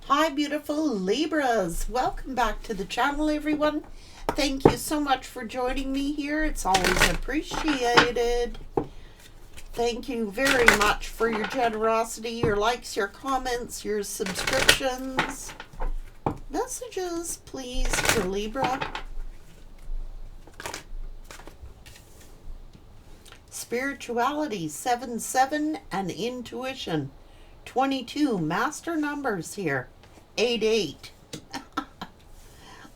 Hi, beautiful Libras. Welcome back to the channel, everyone. Thank you so much for joining me here. It's always appreciated. Thank you very much for your generosity, your likes, your comments, your subscriptions. Messages, please, for Libra. Spirituality, 7-7, and intuition. 22, master numbers here. 8-8.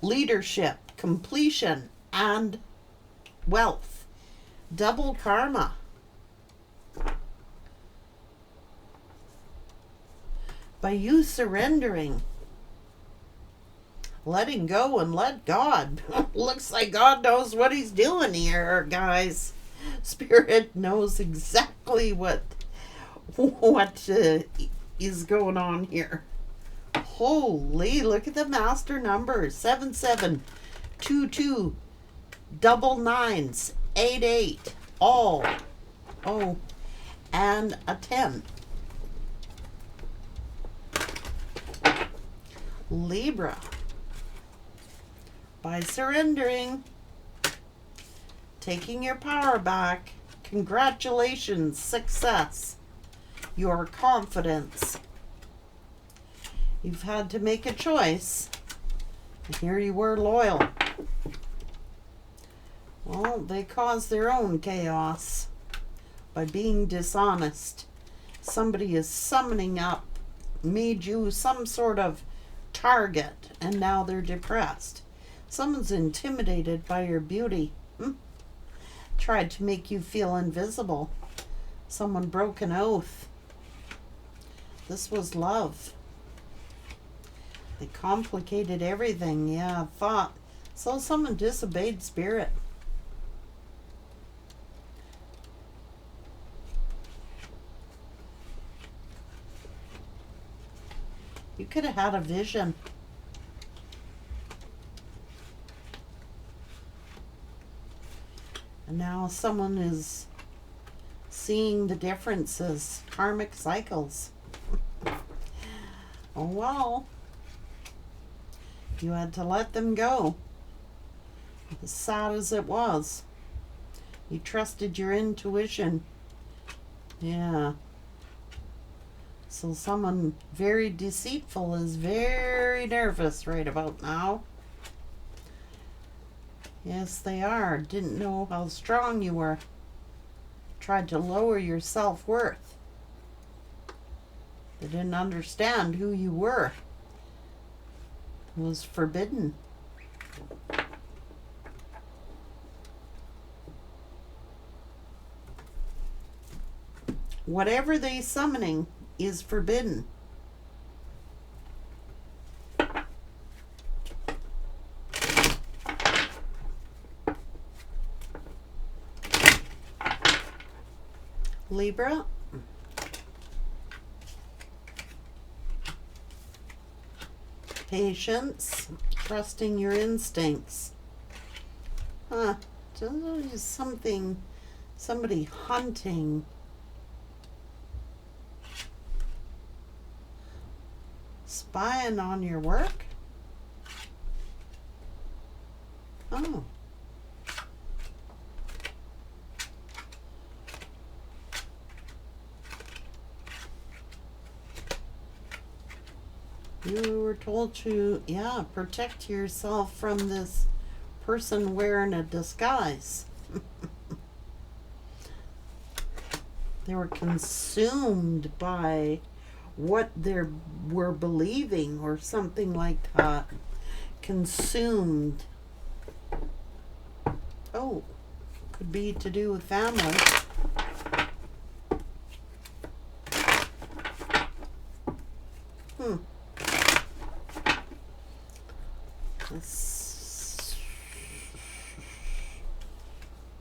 Leadership, completion, and wealth. Double karma. By you surrendering, letting go and let God. Looks like God knows what he's doing here, guys. Spirit knows exactly what is going on here. Holy, look at the master numbers. 7-7, 2-2, double nines, 8-8, all. Oh, and a 10. Libra. By surrendering, taking your power back, congratulations, success, your confidence. You've had to make a choice. And here you were loyal. Well, they caused their own chaos by being dishonest. Somebody is summoning up, made you some sort of target, and now they're depressed. Someone's intimidated by your beauty. Tried to make you feel invisible. Someone broke an oath. This was love. They complicated everything. Yeah, thought. So someone disobeyed spirit. You could have had a vision. And now someone is seeing the differences, karmic cycles. Oh well. You had to let them go. As sad as it was. You trusted your intuition. Yeah. So someone very deceitful is very nervous right about now. Yes, they are. Didn't know how strong you were. Tried to lower your self-worth. They didn't understand who you were. It was forbidden. Whatever they're summoning is forbidden. Libra. Patience, trusting your instincts. Somebody hunting. Spying on your work? Oh. You were told to, protect yourself from this person wearing a disguise. They were consumed by what they were believing or something like that. Consumed. Oh, could be to do with family.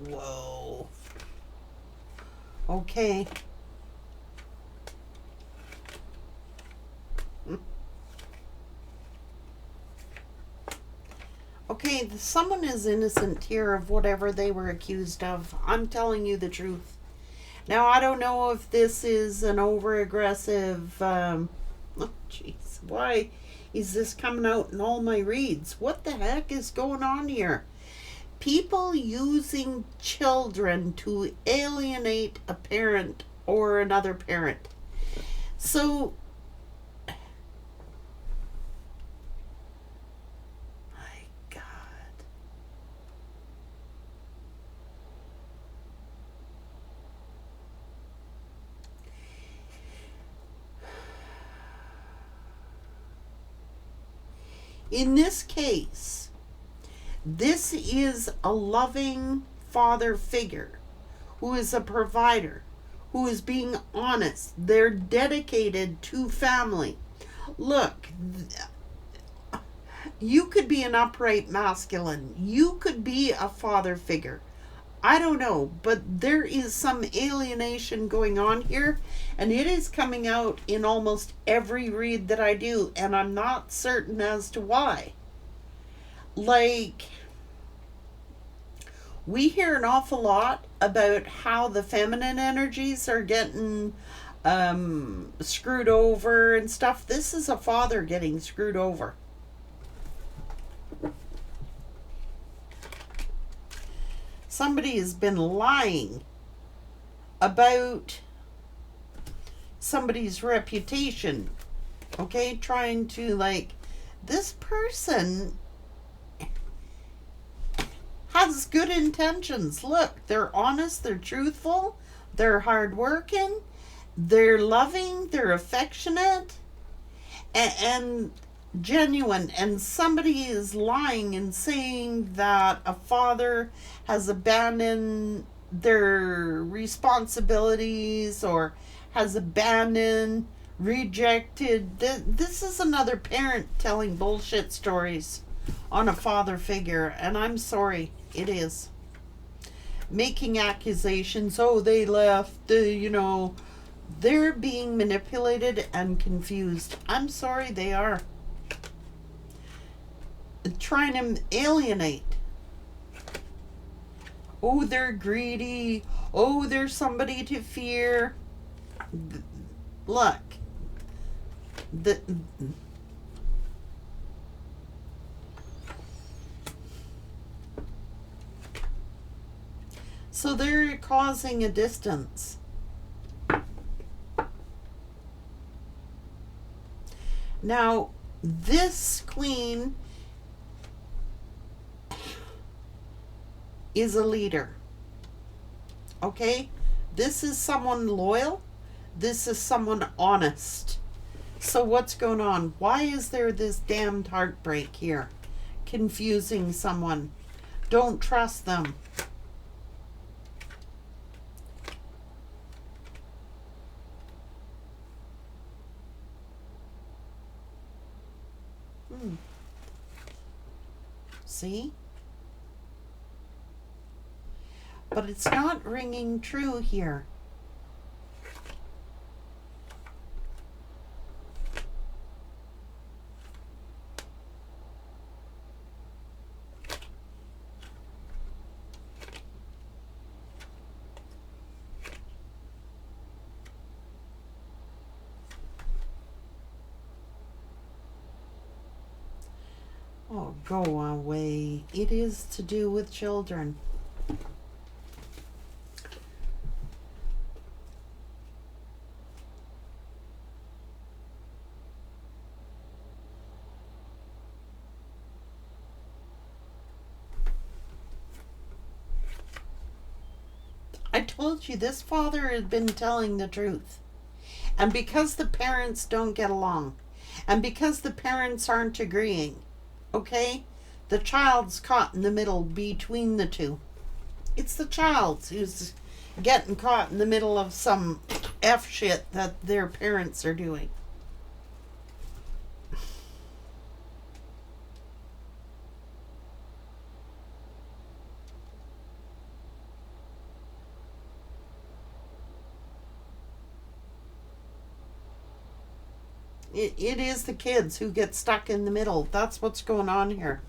Whoa. Okay. Okay, someone is innocent here of whatever they were accused of. I'm telling you the truth. Now, I don't know if this is an over-aggressive Oh, jeez. Why is this coming out in all my reads? What the heck is going on here? People using children to alienate a parent or another parent. So, my God. In this case, this is a loving father figure who is a provider, who is being honest. They're dedicated to family. Look, you could be an upright masculine. You could be a father figure. I don't know, but there is some alienation going on here, and it is coming out in almost every read that I do, and I'm not certain as to why. Like, we hear an awful lot about how the feminine energies are getting screwed over and stuff. This is a father getting screwed over. Somebody has been lying about somebody's reputation, okay? Trying to, like, this person has good intentions. Look, they're honest, they're truthful, they're hardworking, they're loving, they're affectionate, and genuine. And somebody is lying and saying that a father has abandoned their responsibilities or has abandoned, rejected. This is another parent telling bullshit stories on a father figure, and I'm sorry, it is. Making accusations, oh, they left, they're being manipulated and confused. I'm sorry, they are. Trying to alienate. Oh, they're greedy. Oh, they're somebody to fear. Look. So they're causing a distance. Now, this queen is a leader. Okay? This is someone loyal. This is someone honest. So what's going on? Why is there this damned heartbreak here? Confusing someone. Don't trust them. See? But it's not ringing true here. Oh, go away. It is to do with children. I told you this father had been telling the truth. And because the parents don't get along, and because the parents aren't agreeing, okay, the child's caught in the middle between the two. It's the child who's getting caught in the middle of some F shit that their parents are doing. It is the kids who get stuck in the middle. That's what's going on here.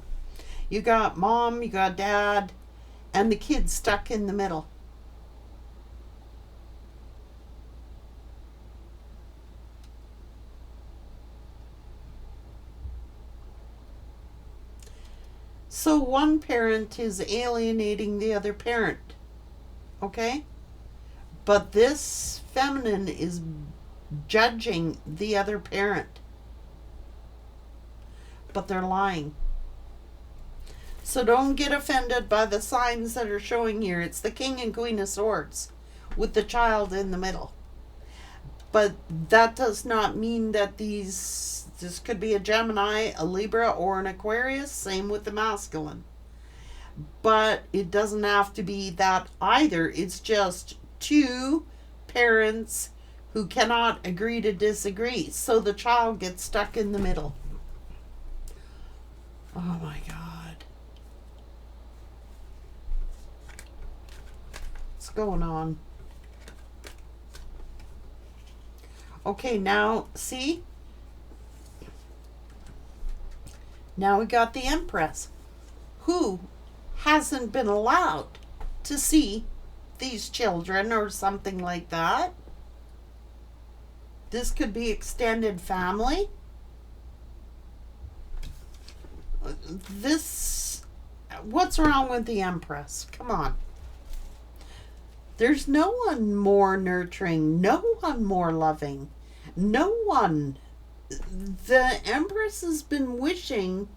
You got mom, you got dad, and the kids stuck in the middle. So one parent is alienating the other parent. Okay? But this feminine is judging the other parent. But they're lying. So don't get offended by the signs that are showing here. It's the King and Queen of Swords with the child in the middle. But that does not mean that this could be a Gemini, a Libra, or an Aquarius. Same with the masculine. But it doesn't have to be that either. It's just two parents who cannot agree to disagree. So the child gets stuck in the middle. Oh my God. What's going on? Okay, now, see? Now we got the Empress, who hasn't been allowed to see these children or something like that. This could be extended family. What's wrong with the Empress? Come on. There's no one more nurturing, no one more loving, no one. The Empress has been wishing,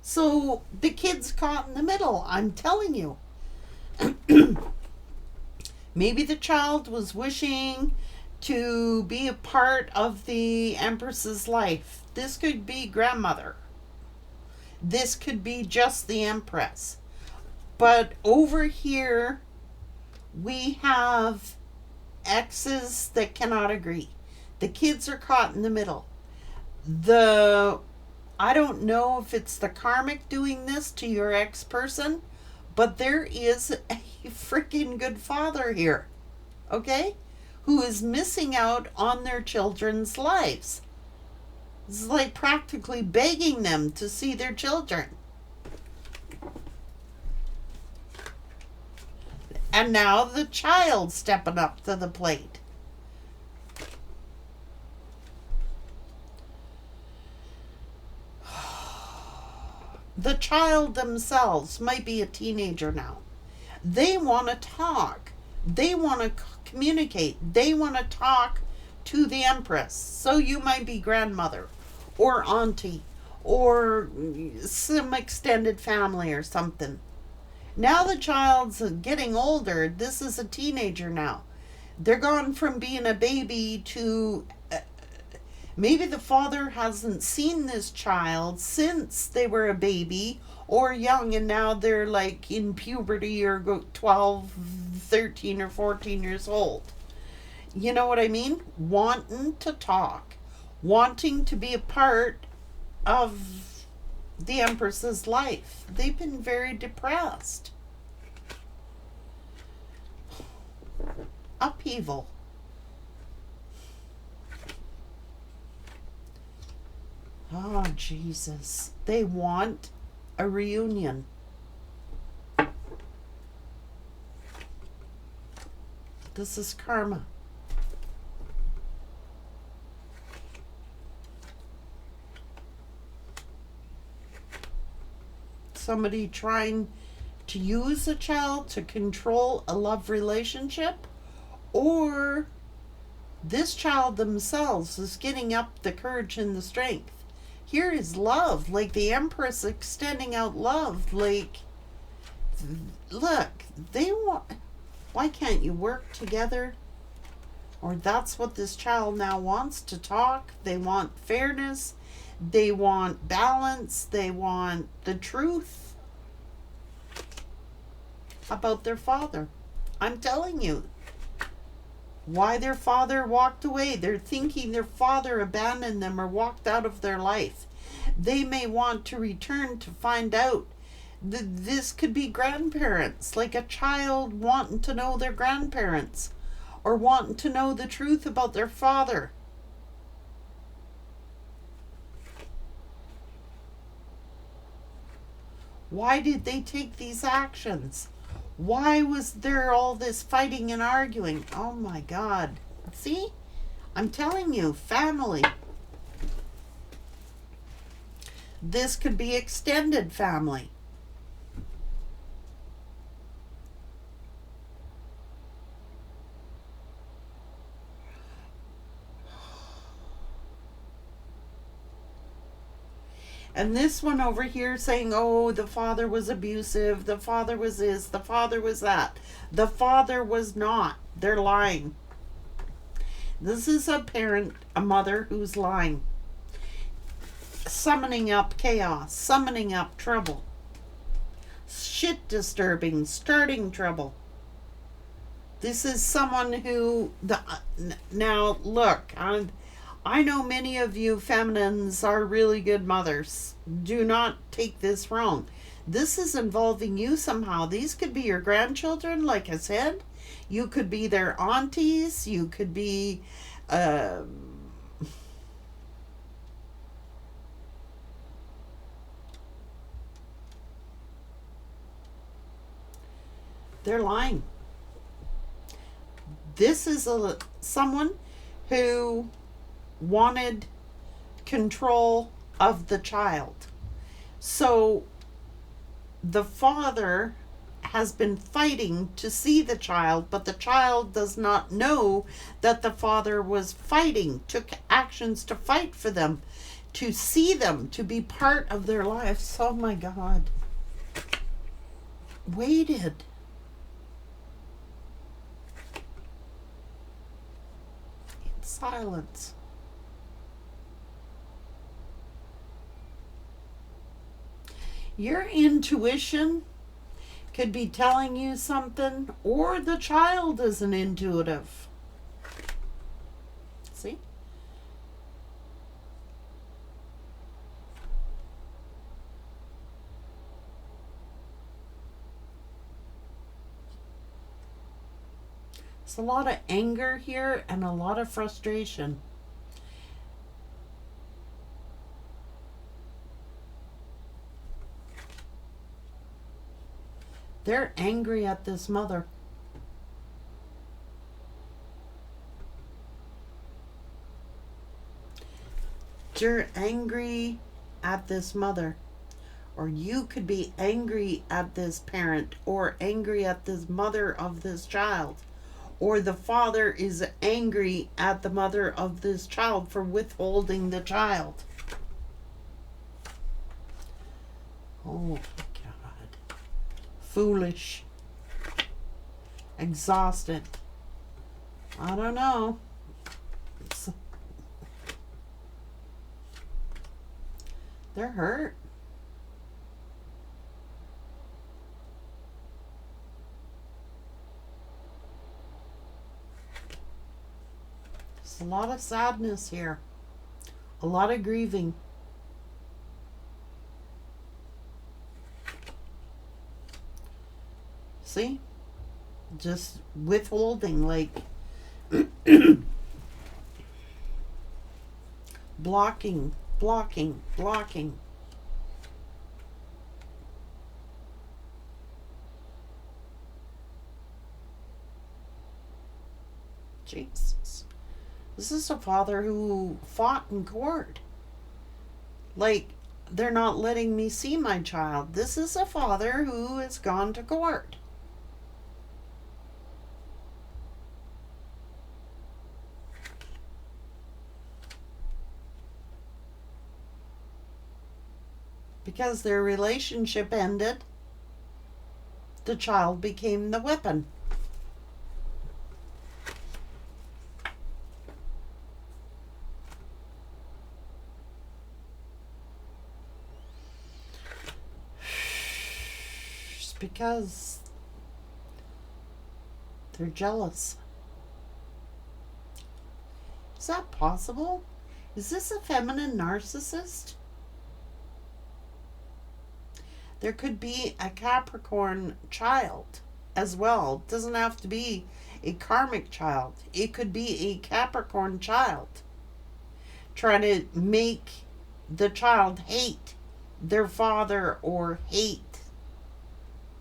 so the kid's caught in the middle, I'm telling you. Maybe the child was wishing to be a part of the Empress's life. This could be grandmother. This could be just the Empress. But over here, we have exes that cannot agree. The kids are caught in the middle. I don't know if it's the karmic doing this to your ex-person, but there is a freaking good father here, okay? Who is missing out on their children's lives. It's like practically begging them to see their children. And now the child stepping up to the plate. The child themselves might be a teenager now. They want to talk. They want to communicate. They want to talk to the Empress. So you might be grandmother or auntie or some extended family or something. Now the child's getting older. This is a teenager now. They're gone from being a baby to... maybe the father hasn't seen this child since they were a baby or young, and now they're like in puberty or 12, 13 or 14 years old. You know what I mean? Wanting to talk. Wanting to be a part of the Empress's life. They've been very depressed. Upheaval. Oh, Jesus. They want a reunion. This is karma. Somebody trying to use a child to control a love relationship, or this child themselves is getting up the courage and the strength. Here is love, like the Empress extending out love, like, look, they want, why can't you work together? Or that's what this child now wants, to talk. They want fairness. They want balance. They want the truth about their father. I'm telling you. Why their father walked away. They're thinking their father abandoned them or walked out of their life. They may want to return to find out. This could be grandparents, like a child wanting to know their grandparents or wanting to know the truth about their father. Why did they take these actions? Why was there all this fighting and arguing? Oh my God. See? I'm telling you, family. This could be extended family. And this one over here saying, oh, the father was abusive, the father was this, the father was that. The father was not. They're lying. This is a parent, a mother who's lying. Summoning up chaos, summoning up trouble. Shit disturbing, starting trouble. This is someone who, now look, I know many of you feminines are really good mothers. Do not take this wrong. This is involving you somehow. These could be your grandchildren, like I said. You could be their aunties. You could be... they're lying. This is someone who wanted control of the child. So the father has been fighting to see the child, but the child does not know that the father was fighting, took actions to fight for them, to see them, to be part of their lives. Oh my God. Waited. In silence. Your intuition could be telling you something, or the child is an intuitive. See? There's a lot of anger here and a lot of frustration. They're angry at this mother. You're angry at this mother. Or you could be angry at this parent, or angry at this mother of this child. Or the father is angry at the mother of this child for withholding the child. Oh, foolish, exhausted. I don't know. They're hurt. There's a lot of sadness here, a lot of grieving. See? Just withholding, like blocking. Jesus. This is a father who fought in court. Like, they're not letting me see my child. This is a father who has gone to court. Because their relationship ended, the child became the weapon. Just because they're jealous. Is that possible? Is this a feminine narcissist? There could be a Capricorn child as well. It doesn't have to be a karmic child. It could be a Capricorn child trying to make the child hate their father or hate.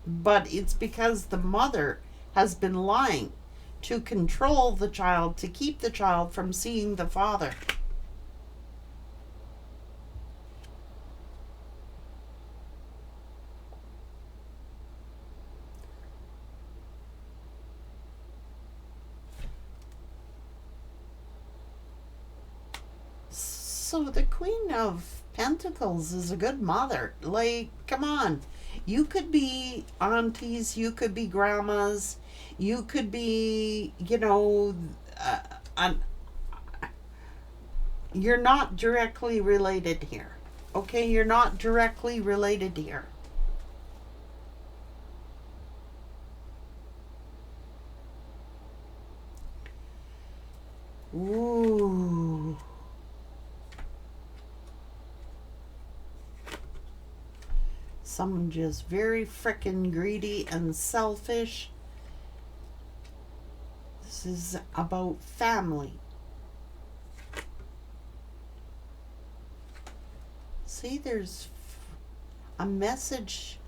But it's because the mother has been lying to control the child, to keep the child from seeing the father. also, the Queen of Pentacles is a good mother. Like, come on. You could be aunties, you could be grandmas, you could be, you're not directly related here. Okay, you're not directly related here. Ooh. Someone just very frickin' greedy and selfish. This is about family. See, there's a message.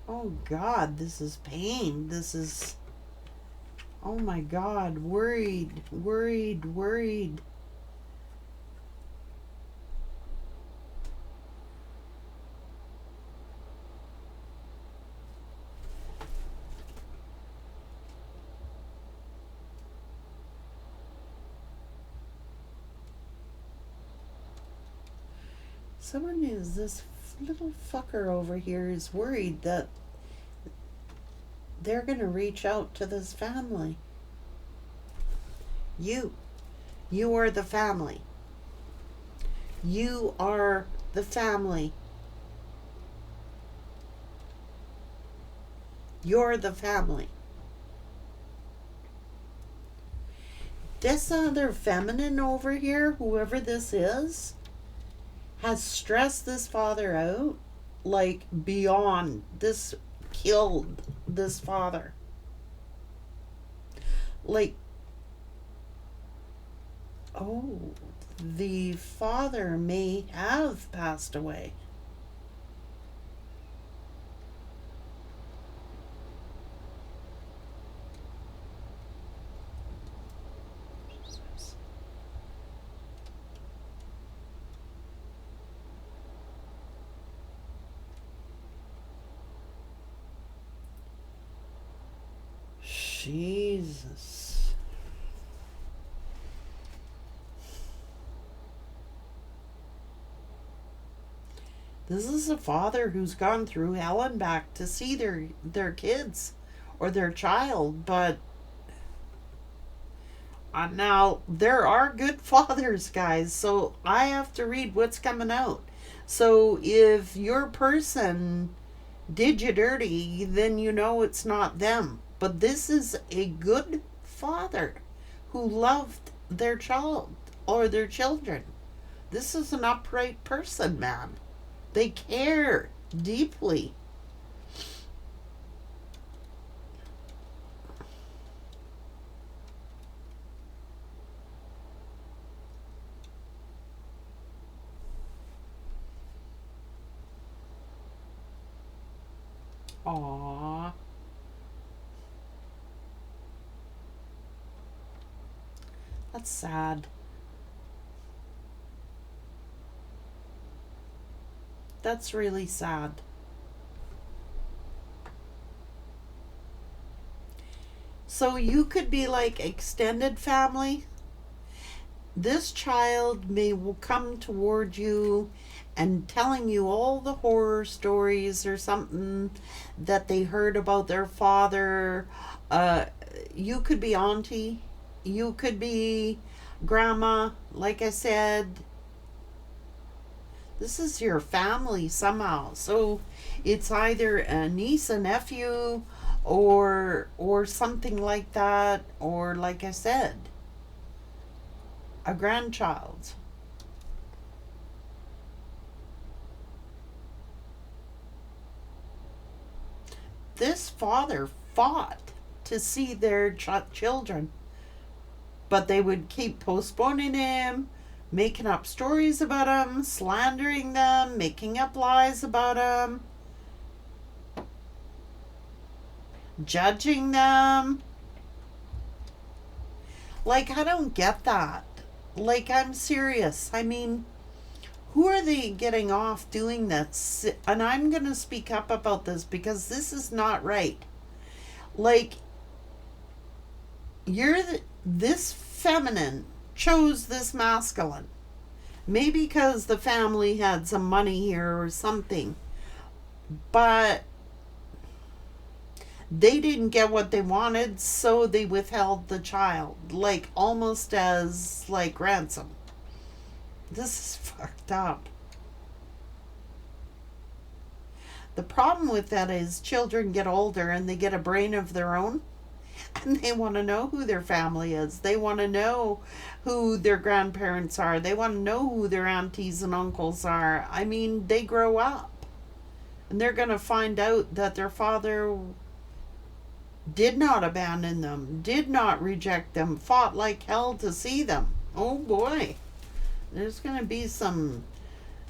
Oh God, this is pain. This is, oh my God, worried, worried, worried. Someone is, this little fucker over here is worried that they're going to reach out to this family. You are the family. You are the family. You're the family. This other feminine over here, whoever this is, has stressed this father out like beyond. This killed this father. Like, oh, the father may have passed away. Jesus. This is a father who's gone through hell and back to see their kids or their child, but now there are good fathers, guys, so I have to read what's coming out. So if your person did you dirty, then you know it's not them. But this is a good father who loved their child or their children. This is an upright person, man. They care deeply. Aww. That's sad. That's really sad. So you could be like extended family. This child may come toward you and telling you all the horror stories or something that they heard about their father. You could be auntie. You could be grandma. Like I said, this is your family somehow. So it's either a niece, a nephew, or something like that, or like I said, a grandchild. This father fought to see their children, but they would keep postponing him, making up stories about him, slandering them, making up lies about him, judging them. Like, I don't get that. Like, I'm serious. I mean, who are they getting off doing this? And I'm going to speak up about this because this is not right. Like, this feminine chose this masculine. Maybe because the family had some money here or something. But they didn't get what they wanted, so they withheld the child. Like, almost as, like, ransom. This is fucked up. The problem with that is children get older and they get a brain of their own. And they want to know who their family is. They want to know who their grandparents are. They want to know who their aunties and uncles are. I mean, they grow up. And they're going to find out that their father did not abandon them, did not reject them, fought like hell to see them. Oh boy. There's going to be some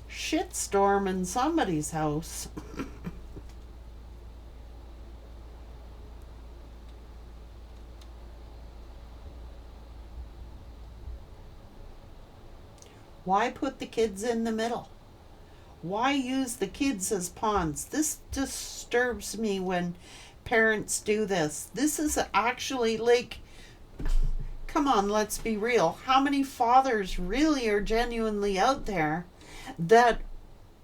shitstorm in somebody's house. Why put the kids in the middle? Why use the kids as pawns? This disturbs me when parents do this. This is actually like, come on, let's be real. How many fathers really are genuinely out there that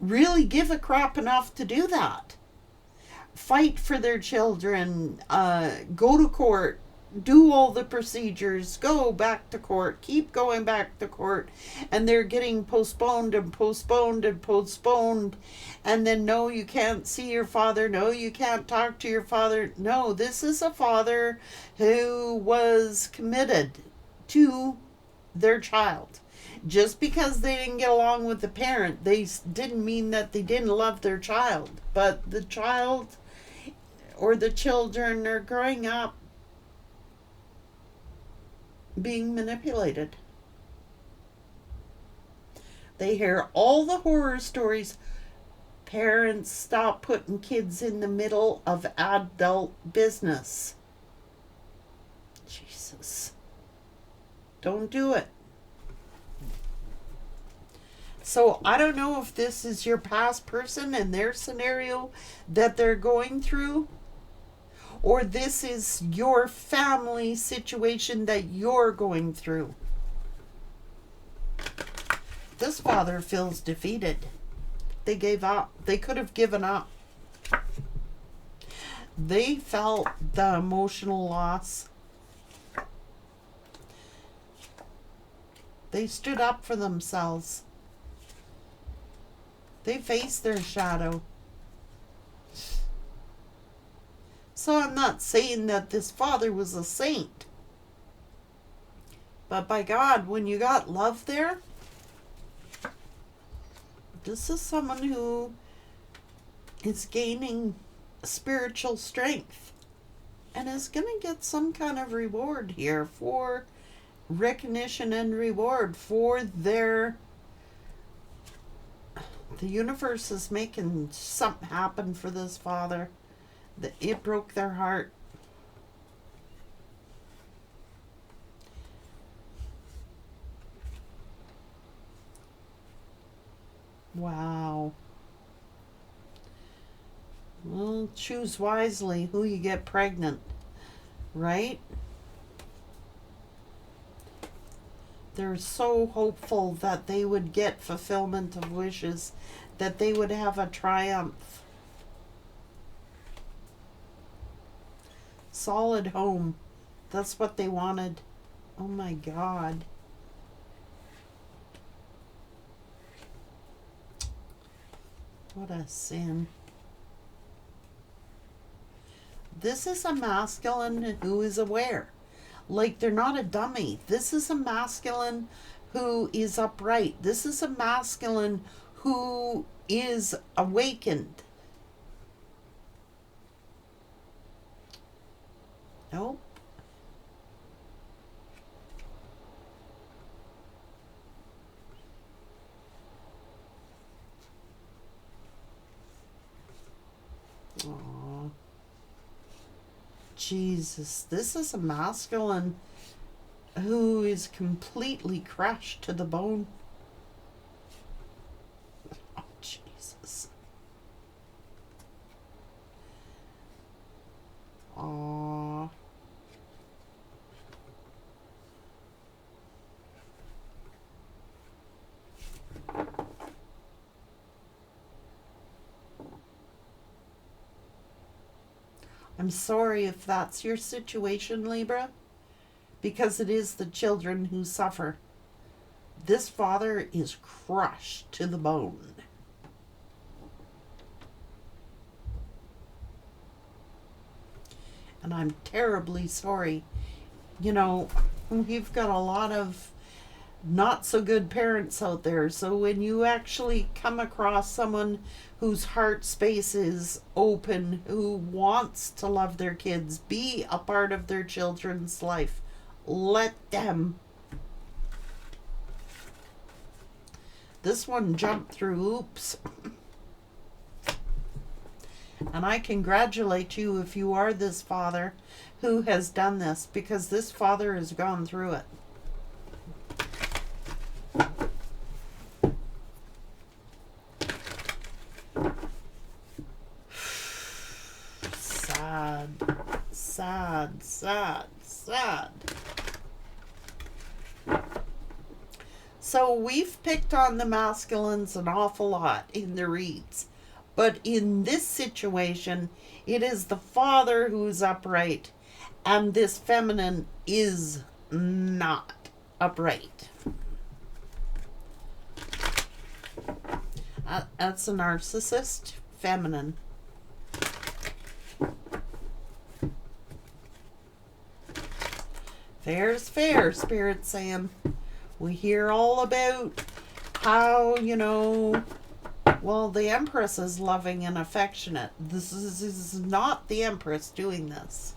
really give a crap enough to do that? Fight for their children, go to court, do all the procedures, go back to court, keep going back to court, and they're getting postponed and postponed and postponed. And then, no, you can't see your father. No, you can't talk to your father. No, this is a father who was committed to their child. Just because they didn't get along with the parent, they didn't mean that they didn't love their child. But the child or the children are growing up being manipulated. They hear all the horror stories. Parents, stop putting kids in the middle of adult business. Jesus. Don't do it. So I don't know if this is your past person and their scenario that they're going through, or this is your family situation that you're going through. This father feels defeated. They gave up. They could have given up. They felt the emotional loss. They stood up for themselves. They faced their shadow. So I'm not saying that this father was a saint. But by God, when you got love there, this is someone who is gaining spiritual strength and is going to get some kind of reward here for recognition and reward for their... The universe is making something happen for this father. It broke their heart. Wow. Well, choose wisely who you get pregnant, right? They're so hopeful that they would get fulfillment of wishes, that they would have a triumph. Solid home. That's what they wanted. Oh my God. What a sin. This is a masculine who is aware. Like, they're not a dummy. This is a masculine who is upright. This is a masculine who is awakened. Nope. Aww. Jesus, this is a masculine who is completely crushed to the bone. Oh, Jesus. Aww. I'm sorry if that's your situation, Libra, because it is the children who suffer. This father is crushed to the bone. And I'm terribly sorry. You know, we've got a lot of not so good parents out there. So when you actually come across someone whose heart space is open, who wants to love their kids, be a part of their children's life, let them. This one jumped through hoops. And I congratulate you if you are this father who has done this, because this father has gone through it. Sad, sad, sad, sad. So we've picked on the masculines an awful lot in the reads. But in this situation, it is the father who's upright, and this feminine is not upright. That's a narcissist feminine. Fair's fair, Spirit's saying. We hear all about how, well, the Empress is loving and affectionate. This is not the Empress doing this.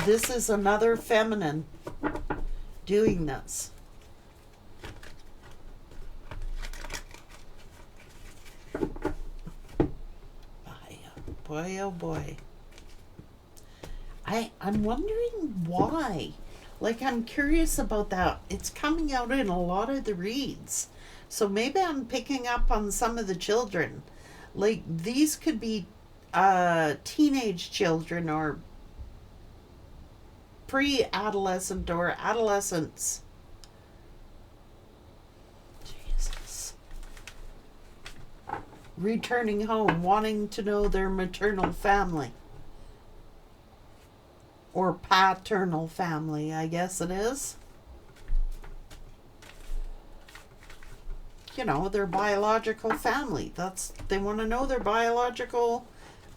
This is another feminine doing this. Boy, oh boy. I'm wondering why. Like, I'm curious about that. It's coming out in a lot of the reads. So maybe I'm picking up on some of the children. Like, these could be teenage children or pre-adolescent or adolescents. Jesus. Returning home, wanting to know their maternal family. Or paternal family, I guess it is. Their biological family. They want to know their biological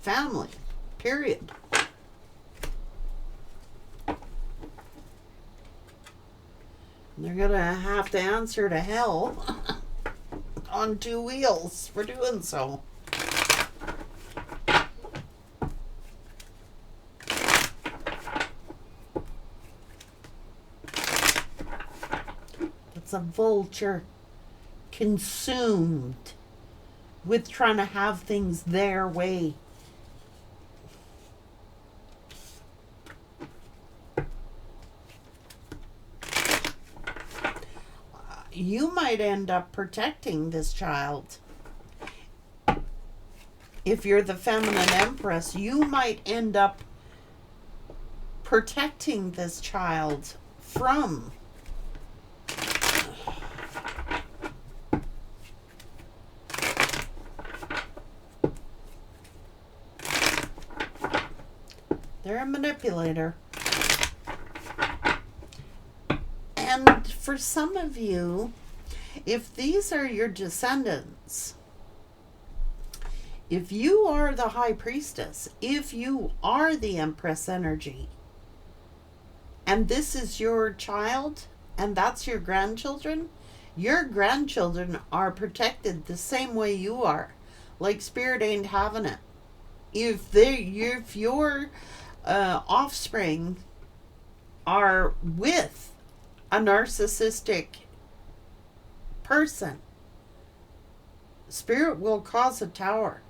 family. Period. And they're going to have to answer to hell on 2 wheels for doing so. That's a vulture. Consumed with trying to have things their way. You might end up protecting this child. If you're the feminine Empress, you might end up protecting this child from they're a manipulator. And for some of you, if these are your descendants, if you are the High Priestess, if you are the Empress energy, and this is your child, and that's your grandchildren are protected the same way you are. Like, Spirit ain't having it. If your offspring are with a narcissistic person, Spirit will cause a tower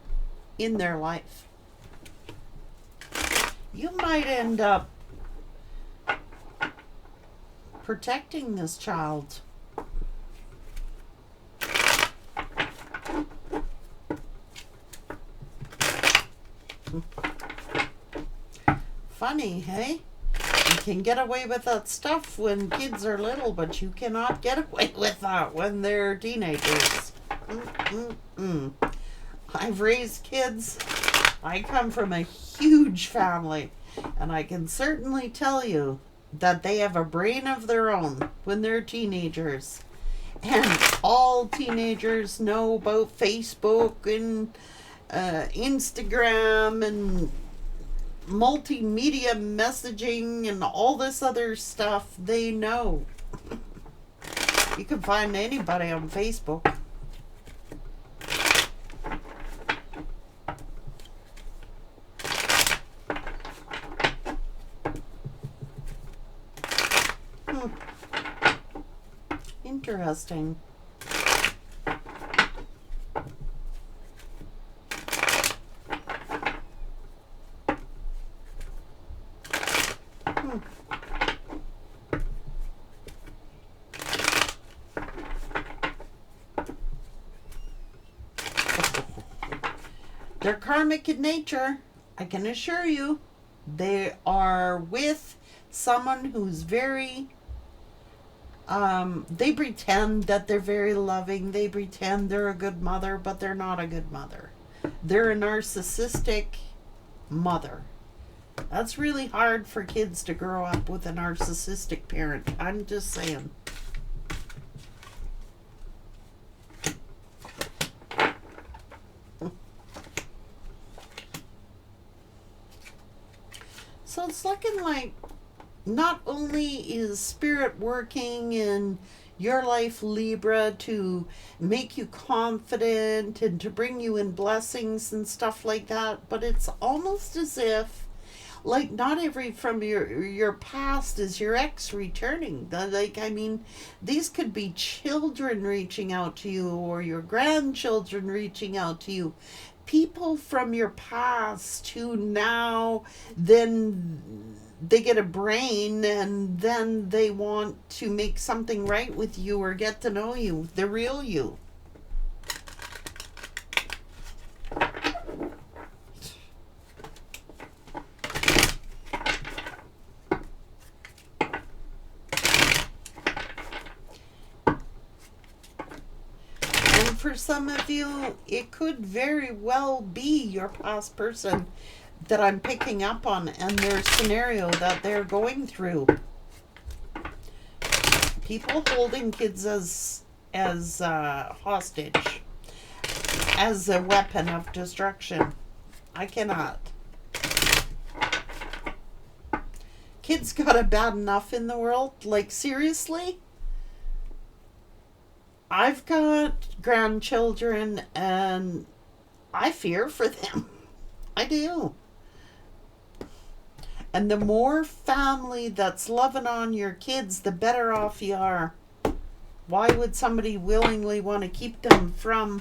in their life. You might end up protecting this child. Funny, hey? You can get away with that stuff when kids are little, but you cannot get away with that when they're teenagers. Mm-mm-mm. I've raised kids. I come from a huge family, and I can certainly tell you that they have a brain of their own when they're teenagers. And all teenagers know about Facebook and Instagram and multimedia messaging and all this other stuff. They know. You can find anybody on Facebook. Interesting. They're karmic in nature, I can assure you. They are with someone who's very, they pretend that they're very loving. They pretend they're a good mother, but they're not a good mother. They're a narcissistic mother. That's really hard for kids to grow up with a narcissistic parent. I'm just saying. So it's looking like not only is Spirit working in your life, Libra, to make you confident and to bring you in blessings and stuff like that, but it's almost as if, like, not every from your past is your ex returning. Like, I mean, these could be children reaching out to you or your grandchildren reaching out to you. People from your past who now then they get a brain and then they want to make something right with you or get to know you, the real you. For some of you, it could very well be your past person that I'm picking up on and their scenario that they're going through. People holding kids as hostage, as a weapon of destruction. I cannot. Kids got it bad enough in the world. Like, seriously? I've got grandchildren and I fear for them. I do. And the more family that's loving on your kids, the better off you are. Why would somebody willingly want to keep them from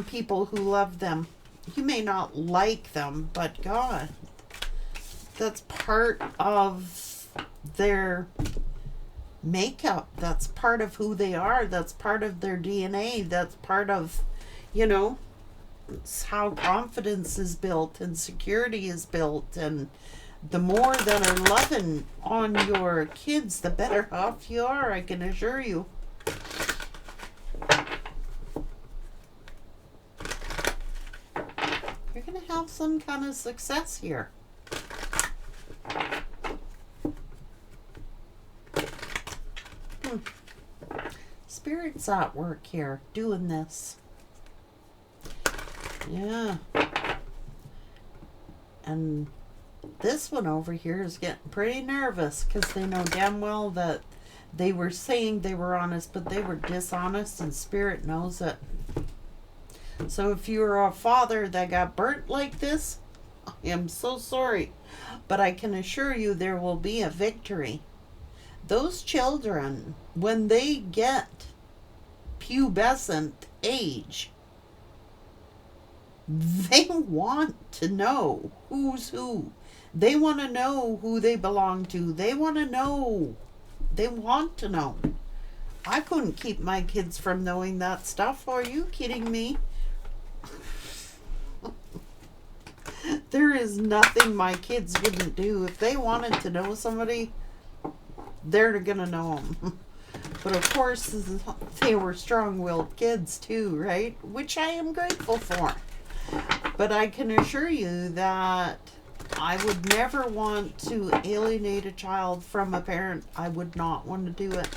people who love them? You may not like them, but God, that's part of their makeup. That's part of who they are. That's part of their DNA. That's part of, it's how confidence is built and security is built. And the more that are loving on your kids, the better off you are, I can assure you. You're going to have some kind of success here. Spirit's at work here, doing this. Yeah. And this one over here is getting pretty nervous because they know damn well that they were saying they were honest, but they were dishonest, and Spirit knows it. So if you're a father that got burnt like this, I am so sorry. But I can assure you there will be a victory. Those children, when they get pubescent age, they want to know who's who. They want to know who they belong to. They want to know. They want to know. I couldn't keep my kids from knowing that stuff. Are you kidding me? There is nothing my kids wouldn't do. If they wanted to know somebody, they're gonna know them. But of course, they were strong-willed kids too, right? Which I am grateful for. But I can assure you that I would never want to alienate a child from a parent. I would not want to do it.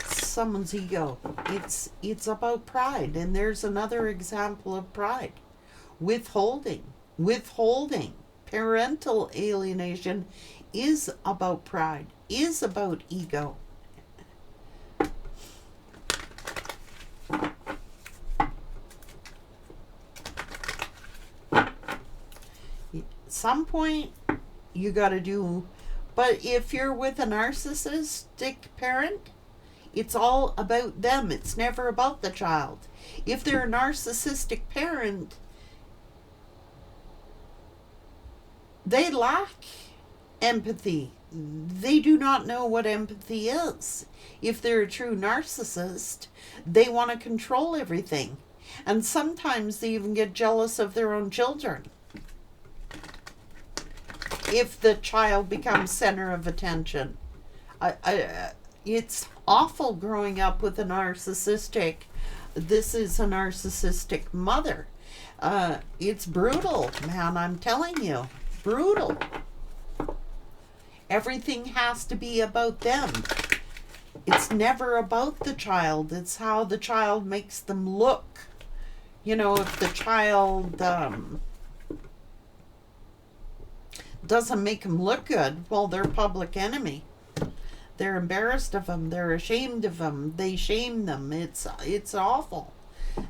Someone's ego. It's about pride, and there's another example of pride. Withholding. Parental alienation is about pride, is about ego. Some point you got to do, but if you're with a narcissistic parent, it's all about them. It's never about the child. If they're a narcissistic parent, they lack empathy. They do not know what empathy is. If they're a true narcissist, they want to control everything. And sometimes they even get jealous of their own children. If the child becomes center of attention. It's awful growing up with a narcissistic. This is a narcissistic mother. It's brutal, man, I'm telling you. Brutal. Everything has to be about them. It's never about the child. It's how the child makes them look. You know, if the child doesn't make them look good, well, they're public enemy. They're embarrassed of them. They're ashamed of them. They shame them. It's awful.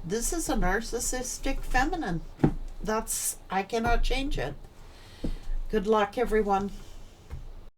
This is a narcissistic feminine. I cannot change it. Good luck, everyone.